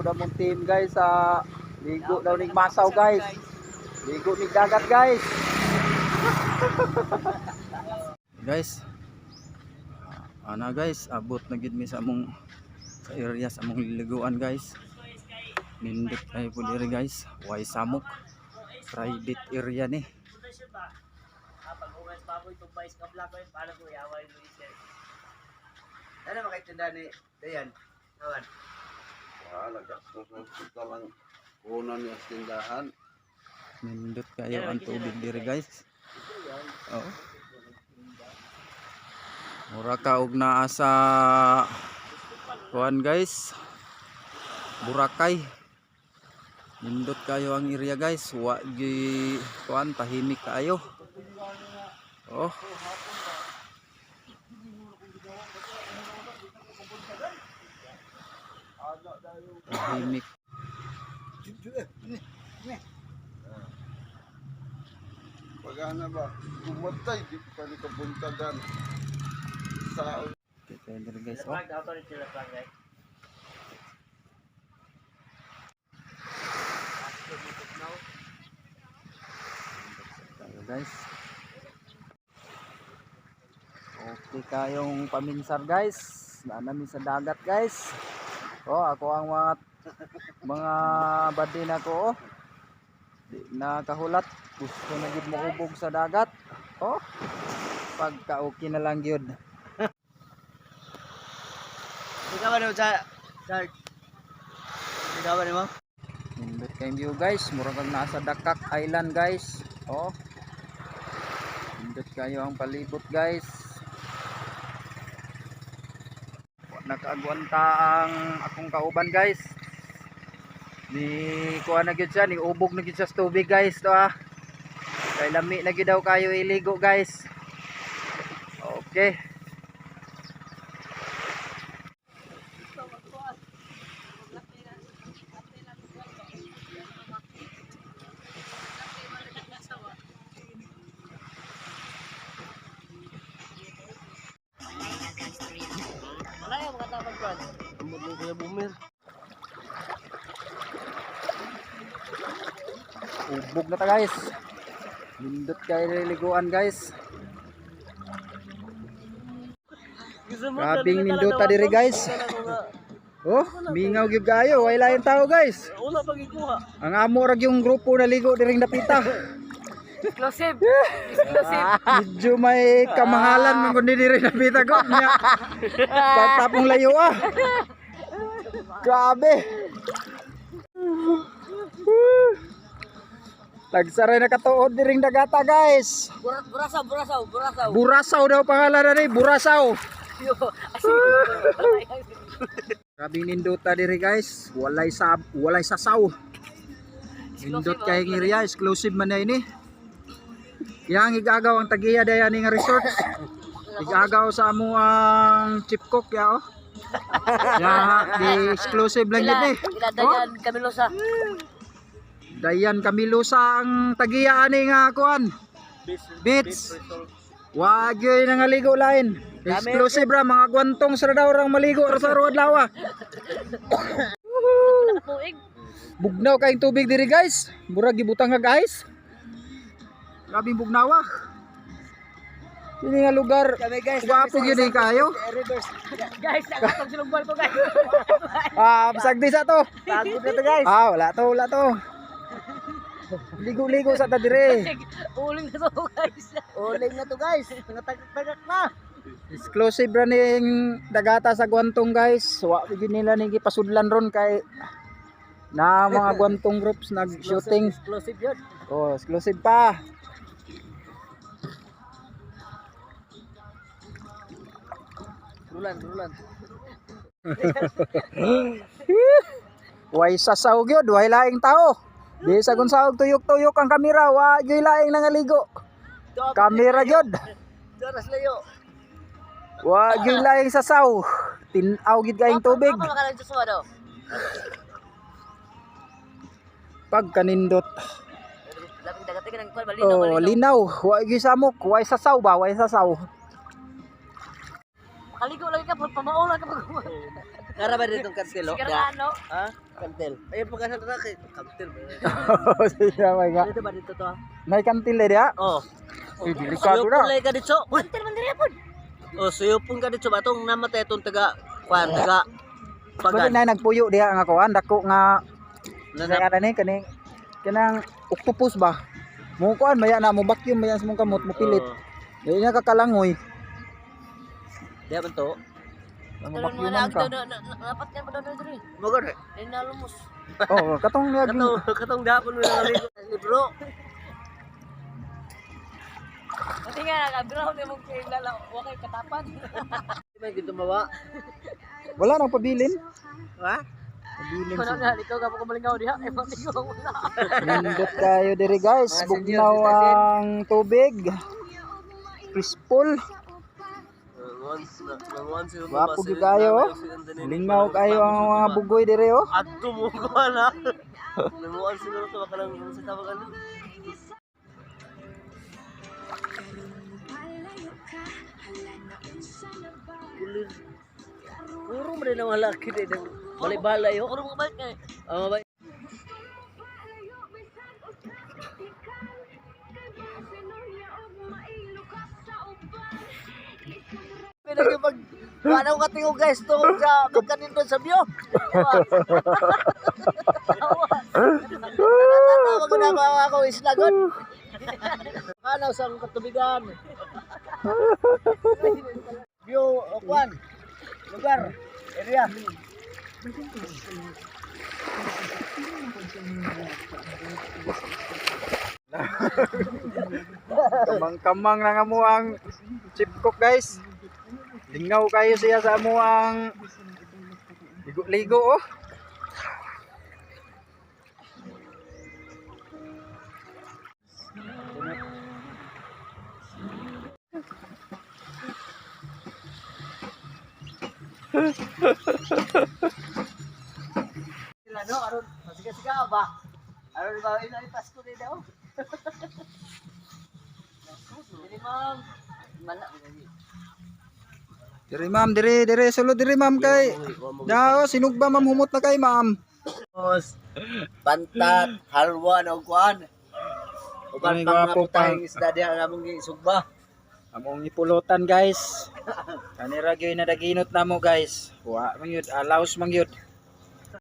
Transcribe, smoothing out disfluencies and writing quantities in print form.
po na mong team guys sa ligo daw ning masaw guys. Ligo ning dagat guys. Guys. Ana guys, abot na gid mi sa among sa area sa among liliguan guys. Nindot kayo po diri guys. Way samok. Private area ni. Pag-ungas pa mo itong vice ka black oil para ko yaway mo isa. Ano makaitinda ni Dayan? Kawan. Wala gastos ng kita lang una niya sa tindahan. Nindot kayo ang tubig diri guys. Oh. Mura ka og naa sa kuan guys. Boracay. Nindot kayo ang area guys. Wa gi kuan tahimik kayo. Oh. Tahimik. Pagana ba? Pumatay, di pa ni kapunta dan. Sa Kita diri guys. Oh. Flag auto ni sila flag guys. Tayo guys. Okay kayong paminsar guys. Namin sa dagat guys. Oh, ako ang mga badi na ko oh. Di nakahulat. Gusto na gid mo ubog sa dagat. Oh. Pagka okay na lang gyud. Ikaw ba no sa start? Ikaw ba mo? Nindot kayong view guys. Murag kang nasa Dakak Island guys. Oh. Nindot kayo ang palibot guys. Nakaagwanta ang akong kauban guys. Ni kuha na gyud siya, ni ubog na gyud siya sa tubig guys to ah. Kay lami na gyud daw kayo iligo guys. Okay. Wala yung makatapag brad. Tumod mo kuya bumir. Ubog na ta guys. Nindot kayo liliguan guys. Grabing nindot ta diri guys. Oh, mingaw gyud kayo, way lain tao guys. Wala pag ikuha. Ang amo rag yung grupo na ligo diring dapita. Exclusive. Exclusive. Medyo may kamahalan man kundi diri dapita ko niya. Tapong layo ah. Grabe. Tagsaray na katuod diring dagata guys. Burasaw, burasaw, burasaw. Burasaw daw pangalan na ni, Burasaw. Grabe nindota diri guys. Walay sasaw. Nindot kay area exclusive man na ini. Yang igagaw ang tagiya daya ning resort. Igagaw sa amo ang chip cook ya oh. Ya di exclusive lang yun eh. Dayan Camilosa. Dayan Camilosa ang tagiya ani nga kuan. Beach. Wag yun nga ligo lain. Exclusive ra mga gwantong sa daw rang maligo sa road lawa. Bugnaw kaing tubig diri guys. Murag gibutang nga guys. Grabing bugnawa. Ini nga lugar. Wapo gyud kayo. Guys, nakatong silong barko guys. Bisag di sa to. Pagod na to guys. Wala to. Ligo-ligo sa ta dire. Uling na to guys. Uling na to guys. Tagak na. Exclusive ra ning dagata sa Guantong guys. Wa gyud nila ning gipasudlan ron kay na mga Guantong groups nag-shooting. Exclusive yun. Oh, exclusive pa. Rulan. Way sasaw gyud, way laing tao. Di sa kun saog tuyok-tuyok ang kamera, wa gyud laing nangaligo. Kamera gyud. Doras layo. Wa gyud laing sasaw. Tin-aw gyud kaing tubig. Ako makalang suswa do. Pagkanindot. Laping dagat ka nang kuan malinaw. Oh, linaw. Wa gyud samok, way sasaw ba, way sasaw. Makaligo lagi ka pamaula ka pag. Kara ba ditong kastelo? Sigara ano? Ha? Kantil. Ayun pagkasa na kay kantil. Siya may nga. Dito ba dito to? Nay kantil dia. Oh. Uy, delikado na. Suyupon lay ka dito. Kantil man diri pod. Oh, suyupon ka dito batong namatay itong taga kwan taga Pagod pagan. na nagpuyo diha nga kuan dako nga Nanap. kaya ni kani kanang octopus ba. Mo kuan maya na mo vacuum maya sa mong kamot mo pilit. Oh. Di niya kakalangoy. Diya man to. Mo vacuuman ka. Dapat yan pa doon diri. Magod. Ay nalumos. Oh, katong niyag Katong dapon mo na ligo. Libro. Pati nga nakadraw ni mong kay lala, wa kay katapan. May ginto mawa. wala nang pabilin. Ha? Pabilin Kuno siya. na ikaw ka mo malingaw diha, ay malingaw mo na. Nindot kayo diri guys. Bugnaw ang tubig. Peaceful. Wapo gyud kayo. Lingaw kayo ang mga bugoy diri oh. Adto mo ko na. Namuan siguro to baka lang sa tawagan. Kulir. Puro mo rin ang malaki din. Balay-balay. Puro mo balik kay. Mabay. Pinagipag Paano ka tingog guys tungkol sa magkanindon sa view? Nakatanaw ko na ako islagon. Paano sa katubigan? View o kwan? Lugar? Area? Kamang-kamang na nga mo ang chip cook guys. Lingaw kayo siya sa mo ang ligo-ligo oh. Sila no, aron siga-siga ba? Aron ba ina ipas ko din daw? Ini ma'am. Mana Diri sulod diri ma'am kay. Dao sinugba ma'am humot na kay ma'am. Os pantat, halwa na kuan. Uban Ay, pang gwapo nga tayong isda diha nga mong gisugba. Among ipulutan guys. Kanira gyud na daginot namo guys. Wa man gyud alaos man gyud.